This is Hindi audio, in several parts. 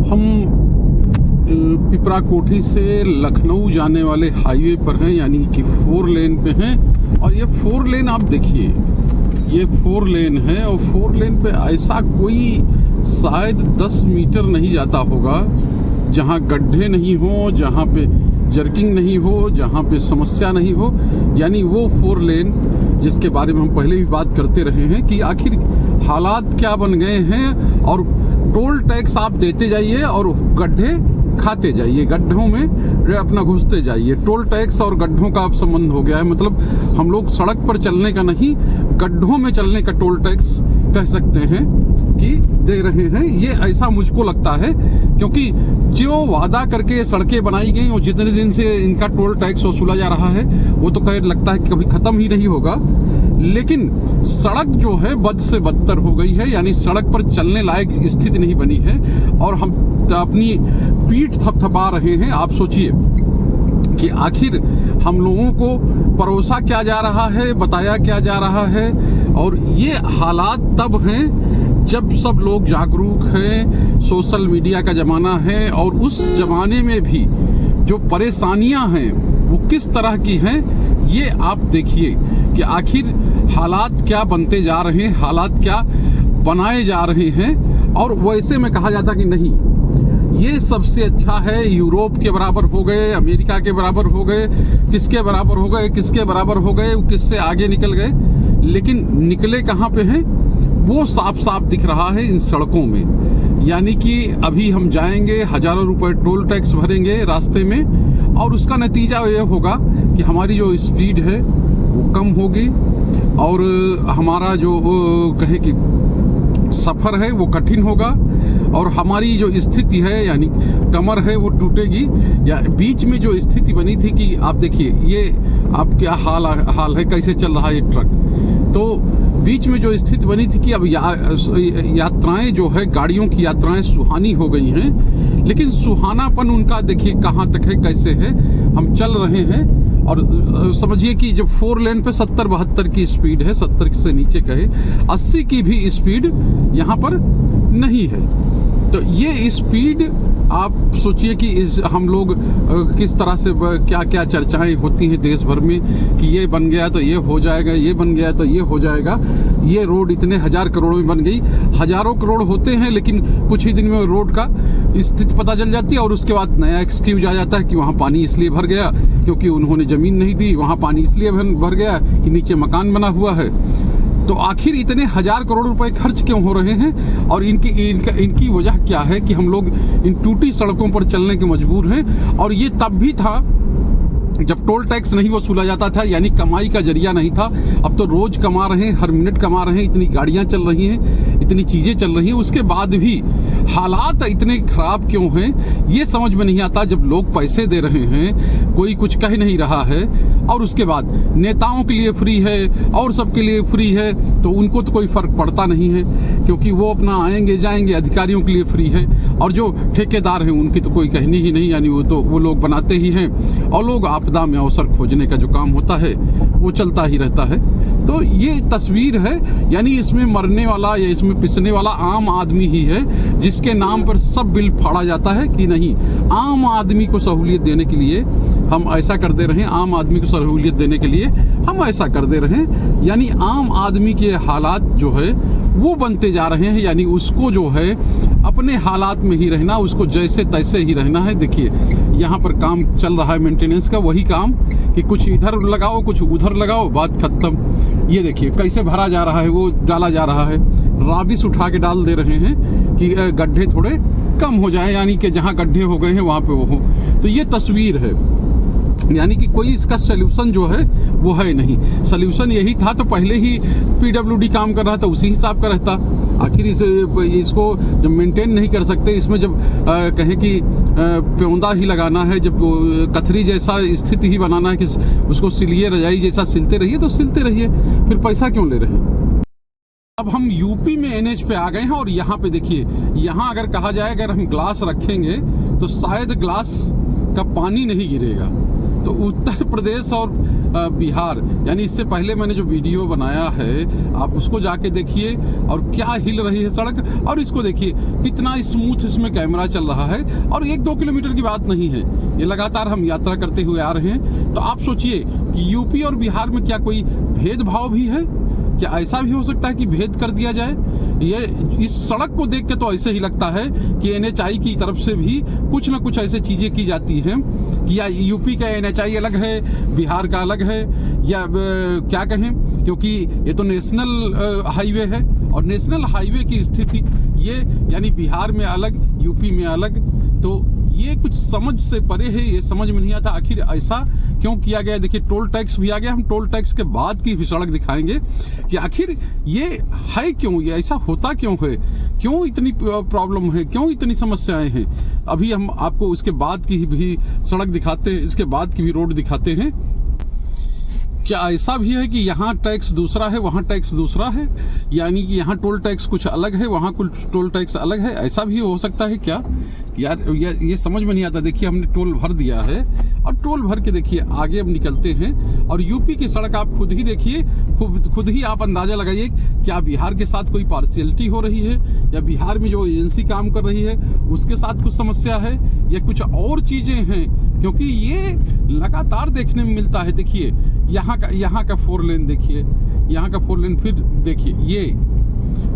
हम पिपरा कोठी से लखनऊ जाने वाले हाईवे पर हैं, यानी कि 4 लेन पे हैं। और ये 4 लेन आप देखिए, ये 4 लेन है और 4 लेन पे ऐसा कोई शायद 10 मीटर नहीं जाता होगा जहाँ गड्ढे नहीं हो, जहाँ पे जर्किंग नहीं हो, जहाँ पे समस्या नहीं हो। यानी वो 4 लेन जिसके बारे में हम पहले भी बात करते रहे हैं कि आखिर हालात क्या बन गए हैं। और टोल टैक्स आप देते जाइए और गड्ढे खाते जाइए, गड्ढों में अपना घुसते जाइए। टोल टैक्स और गड्ढों का अब संबंध हो गया है। मतलब हम लोग सड़क पर चलने का नहीं, गड्ढों में चलने का टोल टैक्स कह सकते हैं कि दे रहे हैं। ये ऐसा मुझको लगता है क्योंकि जो वादा करके सड़कें बनाई गई और जितने दिन से इनका टोल टैक्स वसूला जा रहा है वो तो कहीं लगता है कि कभी खत्म ही नहीं होगा। लेकिन सड़क जो है बद से बदतर हो गई है, यानी सड़क पर चलने लायक स्थिति नहीं बनी है और हम अपनी पीठ थपथपा रहे हैं। आप सोचिए कि आखिर हम लोगों को परोसा क्या जा रहा है, बताया क्या जा रहा है। और ये हालात तब हैं जब सब लोग जागरूक हैं, सोशल मीडिया का ज़माना है और उस ज़माने में भी जो परेशानियां हैं वो किस तरह की हैं, ये आप देखिए कि आखिर हालात क्या बनते जा रहे हैं, हालात क्या बनाए जा रहे हैं। और वैसे में कहा जाता कि नहीं, ये सबसे अच्छा है, यूरोप के बराबर हो गए, अमेरिका के बराबर हो गए, किसके बराबर हो गए, किसके बराबर हो गए, किससे आगे निकल गए। लेकिन निकले कहाँ पे हैं वो साफ साफ दिख रहा है इन सड़कों में। यानी कि अभी हम जाएंगे, हजारों रुपए टोल टैक्स भरेंगे रास्ते में और उसका नतीजा ये होगा कि हमारी जो स्पीड है वो कम होगी और हमारा जो कहे कि सफ़र है वो कठिन होगा और हमारी जो स्थिति है यानी कमर है वो टूटेगी। या बीच में जो स्थिति बनी थी कि आप देखिए ये आप क्या हाल है, कैसे चल रहा है ये ट्रक। तो बीच में जो स्थिति बनी थी कि अब यात्राएं जो है, गाड़ियों की यात्राएं सुहानी हो गई हैं, लेकिन सुहानापन उनका देखिए कहाँ तक है, कैसे है। हम चल रहे हैं और समझिए कि जब 4 लेन पे 70-72 की स्पीड है, 70 से नीचे कहे 80 की भी स्पीड यहाँ पर नहीं है। तो ये स्पीड आप सोचिए कि हम लोग किस तरह से क्या क्या चर्चाएं होती हैं देश भर में कि ये बन गया तो ये हो जाएगा, ये बन गया तो ये हो जाएगा, ये रोड इतने 1000 करोड़ में बन गई। हजारों करोड़ होते हैं लेकिन कुछ ही दिन में रोड का स्थिति पता चल जाती है और उसके बाद नया एक्सक्यूज आ जाता है कि वहाँ पानी इसलिए भर गया क्योंकि उन्होंने ज़मीन नहीं दी, वहाँ पानी इसलिए भर गया कि नीचे मकान बना हुआ है। तो आखिर इतने 1000 करोड़ रुपए खर्च क्यों हो रहे हैं और इनकी वजह क्या है कि हम लोग इन टूटी सड़कों पर चलने के मजबूर हैं। और ये तब भी था जब टोल टैक्स नहीं वसूला जाता था, यानी कमाई का जरिया नहीं था। अब तो रोज कमा रहे हैं, हर मिनट कमा रहे हैं, इतनी गाड़ियां चल रही हैं, इतनी चीजें चल रही हैं, उसके बाद भी हालात इतने खराब क्यों हैं ये समझ में नहीं आता। जब लोग पैसे दे रहे हैं, कोई कुछ कह नहीं रहा है और उसके बाद नेताओं के लिए फ्री है और सबके लिए फ्री है तो उनको तो कोई फर्क पड़ता नहीं है क्योंकि वो अपना आएंगे जाएंगे, अधिकारियों के लिए फ्री है। और जो ठेकेदार हैं उनकी तो कोई कहनी ही नहीं, यानी वो लोग बनाते ही हैं और लोग आपदा में अवसर खोजने का जो काम होता है वो चलता ही रहता है। तो ये तस्वीर है, यानी इसमें मरने वाला या इसमें पिसने वाला आम आदमी ही है जिसके नाम पर सब बिल फाड़ा जाता है कि नहीं, आम आदमी को सहूलियत देने के लिए हम ऐसा करते रहें, आम आदमी को सहूलियत देने के लिए हम ऐसा करते रहें। यानी आम आदमी के हालात जो है वो बनते जा रहे हैं, यानी उसको जो है अपने हालात में ही रहना, उसको जैसे तैसे ही रहना है। देखिए यहाँ पर काम चल रहा है मेंटेनेंस का, वही काम कि कुछ इधर लगाओ कुछ उधर लगाओ, बात खत्म। ये देखिए कैसे भरा जा रहा है, वो डाला जा रहा है, राबिस उठा के डाल दे रहे हैं कि गड्ढे थोड़े कम हो जाए, यानी कि जहाँ गड्ढे हो गए हैं वहाँ पे वो हो। तो ये तस्वीर है, यानी कि कोई इसका सल्यूशन जो है वो है नहीं। सल्यूशन यही था तो पहले ही पीडब्ल्यूडी काम कर रहा था, उसी हिसाब का रहता। आखिर इसको जब मेंटेन नहीं कर सकते, इसमें जब कहें कि प्योंदा ही लगाना है, जब कथरी जैसा स्थिति ही बनाना है कि उसको सिलिए रजाई जैसा सिलते रहिए तो सिलते रहिए, फिर पैसा क्यों ले रहे हैं। अब हम यूपी में एनएच पे आ गए हैं और यहाँ पे देखिए, यहाँ अगर कहा जाए अगर हम ग्लास रखेंगे तो शायद ग्लास का पानी नहीं गिरेगा। तो उत्तर प्रदेश और बिहार, यानी इससे पहले मैंने जो वीडियो बनाया है आप उसको जाके देखिए, और क्या हिल रही है सड़क, और इसको देखिए कितना स्मूथ इसमें कैमरा चल रहा है। और 1-2 किलोमीटर की बात नहीं है, ये लगातार हम यात्रा करते हुए आ रहे हैं। तो आप सोचिए कि यूपी और बिहार में क्या कोई भेदभाव भी है? क्या ऐसा भी हो सकता है कि भेद कर दिया जाए? ये इस सड़क को देख के तो ऐसे ही लगता है कि NHAI की तरफ से भी कुछ ना कुछ ऐसे चीज़ें की जाती हैं कि या यूपी का NHAI अलग है, बिहार का अलग है, या क्या कहें, क्योंकि ये तो नेशनल हाईवे है, और नेशनल हाईवे की स्थिति ये यानी बिहार में अलग, यूपी में अलग। तो ये कुछ समझ से परे है, ये समझ में नहीं आता आखिर ऐसा क्यों किया गया। देखिए टोल टैक्स भी आ गया, हम टोल टैक्स के बाद की भी सड़क दिखाएंगे कि आखिर ये है क्यों, ये ऐसा होता क्यों है, क्यों इतनी प्रॉब्लम है, क्यों इतनी समस्याएं हैं। अभी हम आपको उसके बाद की भी सड़क दिखाते हैं, इसके बाद की भी रोड दिखाते हैं। क्या ऐसा भी है कि यहाँ टैक्स दूसरा है, वहाँ टैक्स दूसरा है, यानी कि यहाँ टोल टैक्स कुछ अलग है, वहाँ कुछ टोल टैक्स अलग है? ऐसा भी हो सकता है क्या यार? ये समझ में नहीं आता। देखिए हमने टोल भर दिया है, और टोल भर के देखिए आगे अब निकलते हैं, और यूपी की सड़क आप खुद ही देखिए, खुद ही आप अंदाजा लगाइए क्या बिहार के साथ कोई पार्शियलिटी हो रही है, या बिहार में जो एजेंसी काम कर रही है उसके साथ कुछ समस्या है, या कुछ और चीज़ें हैं, क्योंकि ये लगातार देखने में मिलता है। देखिए यहाँ का 4 लेन देखिए, यहाँ का 4 लेन, फिर देखिए ये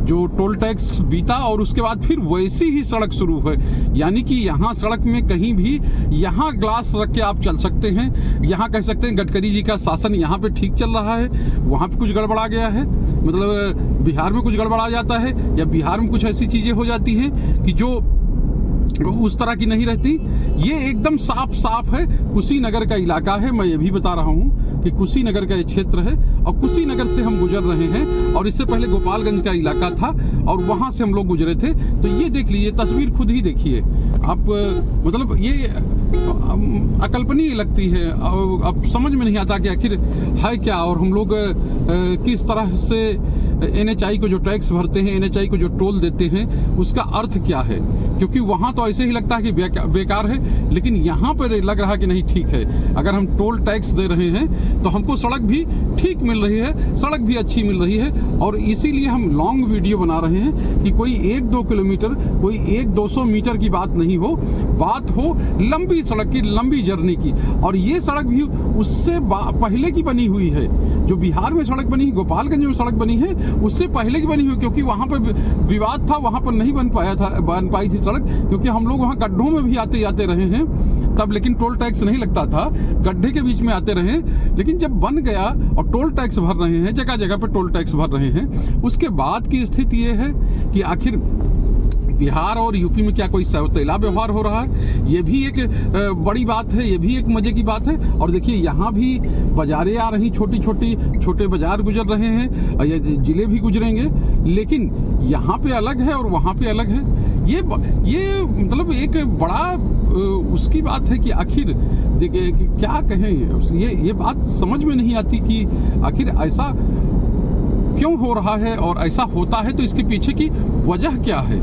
जो टोल टैक्स बीता और उसके बाद फिर वैसी ही सड़क शुरू है, यानी कि यहाँ सड़क में कहीं भी यहाँ ग्लास रख के आप चल सकते हैं। यहाँ कह सकते हैं गडकरी जी का शासन यहाँ पे ठीक चल रहा है, वहाँ पे कुछ गड़बड़ा गया है, मतलब बिहार में कुछ गड़बड़ा जाता है, या बिहार में कुछ ऐसी चीज़ें हो जाती हैं कि जो उस तरह की नहीं रहती। ये एकदम साफ साफ है, कुशीनगर का इलाका है। मैं ये भी बता रहा हूँ कि कुशीनगर का ये क्षेत्र है, और कुशीनगर से हम गुजर रहे हैं, और इससे पहले गोपालगंज का इलाका था, और वहाँ से हम लोग गुजरे थे। तो ये देख लीजिए, तस्वीर खुद ही देखिए आप, मतलब ये अकल्पनीय लगती है। अब समझ में नहीं आता कि आखिर है क्या, और हम लोग किस तरह से NHAI को जो टैक्स भरते हैं, NHAI को जो टोल देते हैं, उसका अर्थ क्या है। क्योंकि वहाँ तो ऐसे ही लगता है कि बेकार है, लेकिन यहाँ पर लग रहा है कि नहीं ठीक है। अगर हम टोल टैक्स दे रहे हैं तो हमको सड़क भी ठीक मिल रही है, सड़क भी अच्छी मिल रही है, और इसीलिए हम लॉन्ग वीडियो बना रहे हैं कि कोई 1-2 किलोमीटर, कोई 100-200 मीटर की बात नहीं हो, बात हो लंबी सड़क की, लंबी जर्नी की। और ये सड़क भी उससे पहले की बनी हुई है, जो बिहार में सड़क बनी, गोपालगंज में सड़क बनी है, उससे पहले की बनी हुई, क्योंकि वहाँ पर विवाद था, वहाँ पर नहीं बन पाई थी सड़क, क्योंकि हम लोग वहाँ गड्ढों में भी आते जाते रहे हैं तब, लेकिन टोल टैक्स नहीं लगता था, गड्ढे के बीच में आते रहे। लेकिन जब बन गया और टोल टैक्स भर रहे हैं, जगह जगह पर टोल टैक्स भर रहे हैं, उसके बाद की स्थिति ये है कि आखिर बिहार और यूपी में क्या कोई सौतेला व्यवहार हो रहा है। ये भी एक बड़ी बात है, ये भी एक मजे की बात है। और देखिए यहाँ भी बाजारें आ रही, छोटे बाजार गुजर रहे हैं, और ये जिले भी गुजरेंगे, लेकिन यहाँ पे अलग है और वहाँ पे अलग है। ये मतलब एक बड़ा उसकी बात है कि आखिर देखिए क्या कहें, ये बात समझ में नहीं आती कि आखिर ऐसा क्यों हो रहा है, और ऐसा होता है तो इसके पीछे की वजह क्या है।